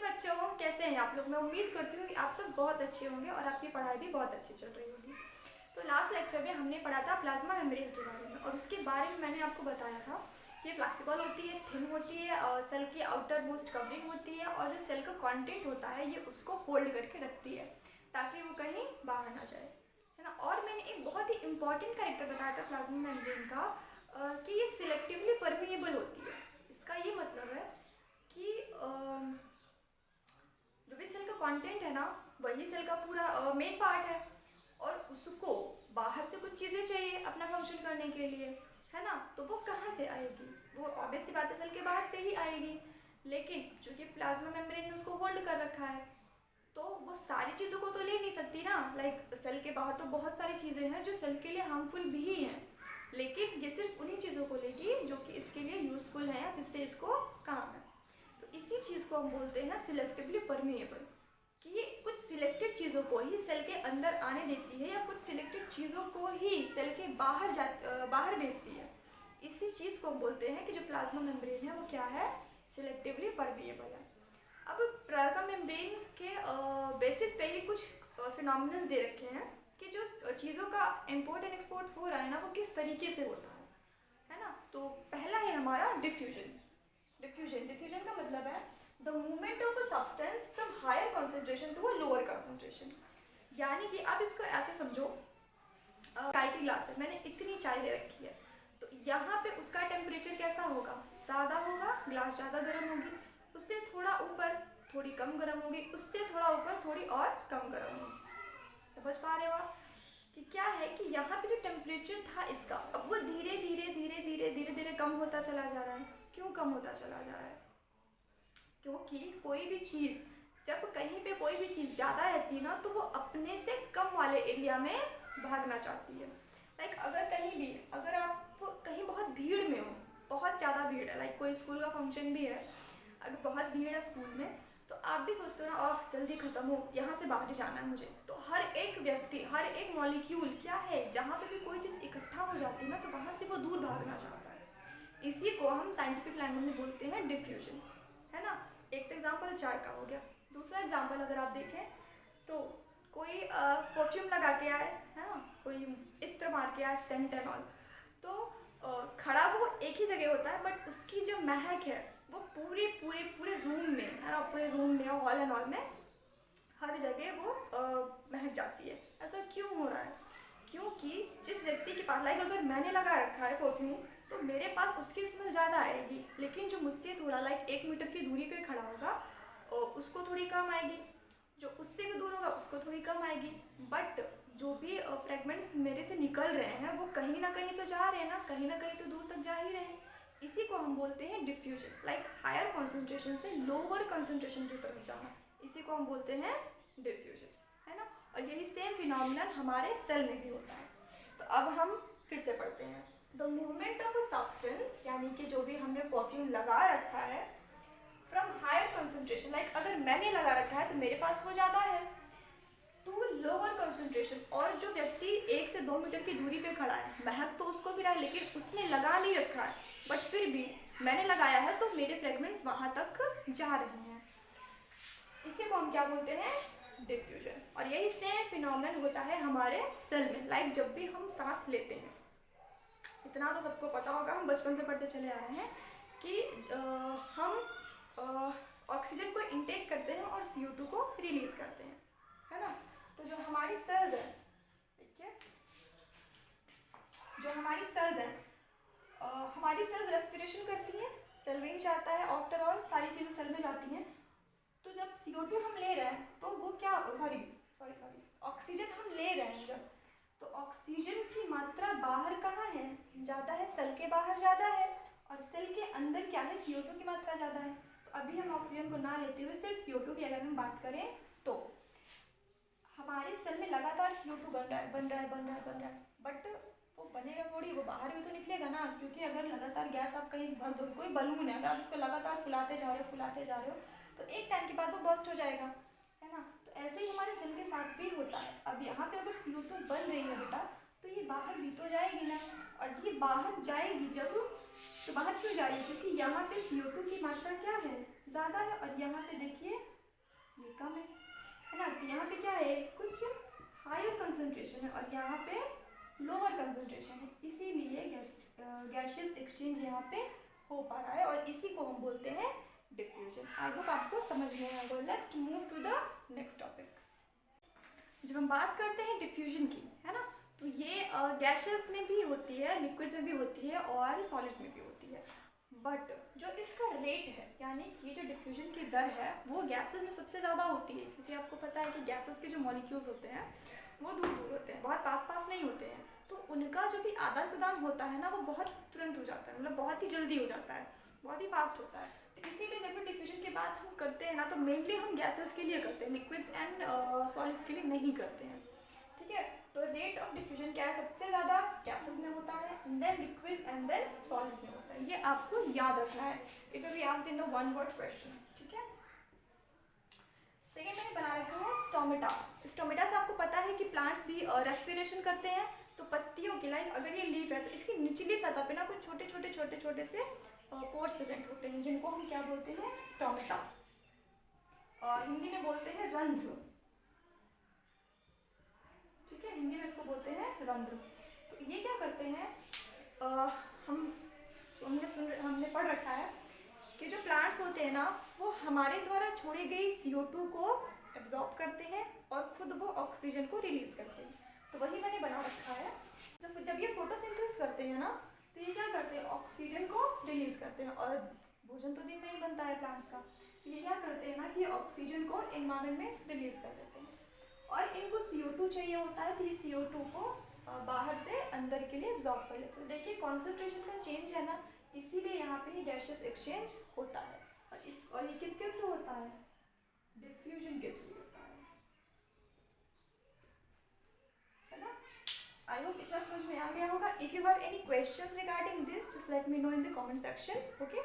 अच्छे हो। कैसे हैं आप लोग? मैं उम्मीद करती हूँ कि आप सब बहुत अच्छे होंगे और आपकी पढ़ाई भी बहुत अच्छी चल रही होगी। तो लास्ट लेक्चर में हमने पढ़ा था प्लाज्मा मेम्ब्रेन के बारे में, और उसके बारे में मैंने आपको बताया था कि फ्लेक्सिबल होती है, थिन होती है, और सेल की आउटर मोस्ट कवरिंग होती है, और जो सेल का कंटेंट होता है ये उसको होल्ड करके रखती है ताकि वो कहीं बाहर ना जाए, है ना। और मैंने एक बहुत ही इंपॉर्टेंट कैरेक्टर बताया था प्लाज्मा मेम्ब्रेन का, कि ये सिलेक्टिवली परमिएबल होती है। इसका ये मतलब है कि जो भी सेल का कंटेंट है ना, वही सेल का पूरा मेन पार्ट है, और उसको बाहर से कुछ चीज़ें चाहिए अपना फंक्शन करने के लिए, है ना। तो वो कहाँ से आएगी? वो ऑब्वियस सी बात है, सेल के बाहर से ही आएगी। लेकिन चूँकि प्लाज्मा मेम्ब्रेन ने उसको होल्ड कर रखा है, तो वो सारी चीज़ों को तो ले नहीं सकती ना। लाइक सेल के बाहर तो बहुत सारी चीज़ें हैं जो सेल के लिए हार्मफुल भी हैं, लेकिन ये सिर्फ उन्हीं चीज़ों को लेगी जो कि इसके लिए यूज़फुल है या जिससे इसको काम है। तो इसी चीज़ को हम बोलते हैं सिलेक्टिवली परमिएबल, कि ये कुछ सिलेक्टेड चीज़ों को ही सेल के अंदर आने देती है या कुछ सिलेक्टेड चीज़ों को ही सेल के बाहर भेजती है। इसी चीज़ को हम बोलते हैं कि जो प्लाज्मा मेम्ब्रेन है वो क्या है, सिलेक्टिवली परमिएबल है। अब प्लाज्मा मेम्ब्रेन के बेसिस पे ही कुछ फिनोमिनल दे रखे हैं कि जो चीज़ों का इम्पोर्ट एंड एक्सपोर्ट हो रहा है ना, वो किस तरीके से होता है ना। तो पहला है हमारा डिफ्यूजन। डिफ्यूजन का मतलब है the movement of a substance from higher concentration to a lower concentration. यानी कि आप इसको ऐसे समझो, चाय की ग्लास है, मैंने इतनी चाय ले रखी है, तो यहाँ पे उसका टेम्परेचर कैसा होगा, ज़्यादा होगा, ग्लास ज़्यादा गर्म होगी। उससे थोड़ा ऊपर थोड़ी कम गर्म होगी, उससे थोड़ा ऊपर थोड़ी और कम गर्म होगी। समझ पा रहे हो आप कि क्या है कि यहाँ पे जो टेम्परेचर था इसका, अब वो धीरे धीरे धीरे धीरे धीरे धीरे कम होता चला जा रहा है। क्यों कम होता चला जा रहा है? क्योंकि कोई भी चीज़, जब कहीं पे कोई भी चीज़ ज़्यादा रहती है ना, तो वो अपने से कम वाले एरिया में भागना चाहती है। लाइक अगर कहीं भी, अगर आप कहीं बहुत भीड़ में हो, बहुत ज़्यादा भीड़ है, लाइक कोई स्कूल का फंक्शन भी है, अगर बहुत भीड़ है स्कूल में, तो आप भी सोचते हो ना, ओह जल्दी ख़त्म हो, यहाँ से बाहर जाना है मुझे। तो हर एक व्यक्ति, हर एक मॉलिक्यूल क्या है, जहाँ पे भी कोई चीज़ इकट्ठा हो जाती है ना, तो वहाँ से वो दूर भागना चाहता है। इसी को हम साइंटिफिक लैंग्वेज में बोलते हैं डिफ्यूजन, है ना। एक तो एग्जाम्पल चाय का हो गया। दूसरा एग्जाम्पल अगर आप देखें तो कोई परफ्यूम लगा के आए, है ना, कोई इत्र मार के आए, सेंट एंड ऑल, तो खड़ा वो एक ही जगह होता है, बट उसकी जो महक है वो पूरे पूरे पूरे रूम में, है ना, पूरे रूम में, हॉल एंड ऑल में, हर जगह वो महक जाती है। ऐसा क्यों हो रहा है? क्योंकि जिस व्यक्ति के पास, लाइक अगर मैंने लगा रखा है परफ्यूम, तो मेरे पास उसकी स्मेल ज़्यादा आएगी, लेकिन जो मुझसे थोड़ा लाइक 1 मीटर की दूरी पे खड़ा होगा उसको थोड़ी कम आएगी, जो उससे भी दूर होगा उसको थोड़ी कम आएगी। बट जो भी फ्रेगमेंट्स मेरे से निकल रहे हैं वो कहीं ना कहीं तो जा रहे हैं ना कहीं तो दूर तक जा ही रहे हैं। इसी को हम बोलते हैं डिफ्यूजन, लाइक हायर कॉन्सेंट्रेशन से लोअर कॉन्सेंट्रेशन की तरफ जाना, इसी को हम बोलते हैं डिफ्यूजन, है ना। और यही सेम फिनोमिनन हमारे सेल में भी होता है। तो अब हम फिर से पढ़ते हैं, the movement of a substance, यानी कि जो भी हमने परफ्यूम लगा रखा है, फ्रॉम हायर कॉन्सेंट्रेशन, लाइक अगर मैंने लगा रखा है तो मेरे पास वो ज़्यादा है, टू लोअर कॉन्सेंट्रेशन, और जो व्यक्ति 1 से 2 मीटर की दूरी पे खड़ा है, महक तो उसको भी रहा है, लेकिन उसने लगा नहीं रखा है, बट फिर भी मैंने लगाया है तो मेरे फ्रेगमेंट्स वहाँ तक जा रहे हैं। इसी को हम क्या बोलते हैं, डिफ्यूजन। और यही सेम फिनोमेनन होता है हमारे सेल में। लाइक जब भी हम सांस लेते हैं, इतना तो सबको पता होगा, हम बचपन से पढ़ते चले आ रहे हैं कि हम ऑक्सीजन को इनटेक करते हैं और CO2 को रिलीज करते हैं, है ना। तो जो हमारी सेल्स हैं, ठीक है, जो हमारी सेल्स हैं, हमारी सेल्स रेस्पिरेशन करती हैं, सेल विंग जाता है, आफ्टर ऑल सारी चीज़ें सेल में जाती हैं। तो जब CO2 हम ले रहे हैं तो वो क्या, सॉरी ऑक्सीजन हम ले रहे हैं जब, तो ऑक्सीजन की मात्रा बाहर कहाँ है, ज़्यादा है, सेल के बाहर ज़्यादा है, और सेल के अंदर क्या है, CO2 की मात्रा ज़्यादा है। तो अभी हम ऑक्सीजन को ना लेते हुए सिर्फ CO2 की अगर हम बात करें, तो हमारे सेल में लगातार CO2 बन रहा है, बट वो बनेगा थोड़ी, वो बाहर भी तो निकलेगा ना, क्योंकि अगर लगातार गैस आप कहीं भर दो, कोई बलून है, अगर आप उसको लगातार फुलाते जा रहे हो तो एक टाइम के बाद वो बर्स्ट हो जाएगा, है ना। तो ऐसे ही हमारे सेल के साथ भी होता है। अब यहाँ पे अगर CO2 बन रही है बेटा, तो ये बाहर भी तो जाएगी ना, और ये बाहर जाएगी जब, तो बाहर क्यों जाएगी, क्योंकि यहाँ पे CO2 की मात्रा क्या है, ज़्यादा है, और यहाँ पे देखिए कंसंट्रेशन है और यहाँ पे लोअर कंसंट्रेशन है, इसीलिए गैसियस एक्सचेंज यहाँ पे हो पा रहा है और इसी को हम बोलते हैं डिफ्यूजन। आई होप आपको समझ में आएगा। Let's move to the next topic. जब हम बात करते हैं डिफ्यूजन की, है ना, तो ये गैसेस में भी होती है, लिक्विड में भी होती है और सॉलिड्स में भी होती है। बट जो इसका रेट है, यानी कि जो डिफ्यूजन की दर है, वो गैसेस में सबसे ज़्यादा होती है, क्योंकि आपको पता है कि गैसेस के जो मॉलिक्यूल्स होते हैं वो दूर दूर होते हैं, बहुत पास पास नहीं होते हैं, तो उनका जो भी आदान प्रदान होता है ना, वो बहुत तुरंत हो जाता है, मतलब बहुत ही जल्दी हो जाता है, बहुत ही फास्ट होता है। तो इसीलिए जब भी डिफ्यूजन की बात हम करते हैं ना, तो मेनली हम गैसेस के लिए करते हैं, लिक्विड्स एंड सॉलिड्स के लिए नहीं करते हैं, ठीक है। तो रेट ऑफ डिफ्यूजन क्या है, सबसे ज़्यादा गैसेस में होता है, then liquids and then solids में होता है। ये आपको याद रखना है, it will be asked in one word questions, ठीक है। सेकेंड मैंने बना रखा है स्टोमेटा। स्टोमेटा से आपको पता है कि प्लांट्स भी रेस्पिरेशन करते हैं, तो पत्तियों की लाइक अगर ये लीफ है तो इसकी निचली सतह पे ना कुछ छोटे छोटे छोटे छोटे से पोर्स प्रेजेंट होते हैं, जिनको हम क्या बोलते हैं, स्टोमेटा, और हिंदी में बोलते हैं रंध्र, ठीक है, हिंदी में इसको बोलते हैं रंध्र। तो ये क्या करते हैं, हमने पढ़ रखा है कि जो प्लांट्स होते हैं ना, वो हमारे द्वारा छोड़ी गई CO2 को एब्जॉर्ब करते हैं और खुद वो ऑक्सीजन को रिलीज करते हैं। तो वही मैंने बना रखा है, जब ये फोटोसिंथेसिस करते हैं ना, तो ये क्या करते हैं, ऑक्सीजन को रिलीज करते हैं, और भोजन तो दिन में ही बनता है प्लांट्स का, तो ये क्या करते हैं ना कि ऑक्सीजन को एनवायरनमेंट में रिलीज कर देते हैं, और इनको CO2 चाहिए होता है, तो ये CO2 को बाहर से अंदर के लिए एब्जॉर्ब कर लेते हैं। देखिए कॉन्सेंट्रेशन का चेंज है ना, इसीलिए यहाँ पे गैसियस एक्सचेंज होता है, और ये किसके थ्रू होता है, डिफ्यूजन के थ्रू होता है ना। आई होप इतना समझ में आ गया होगा। If you have any questions regarding this, just let me know in the comment section, okay.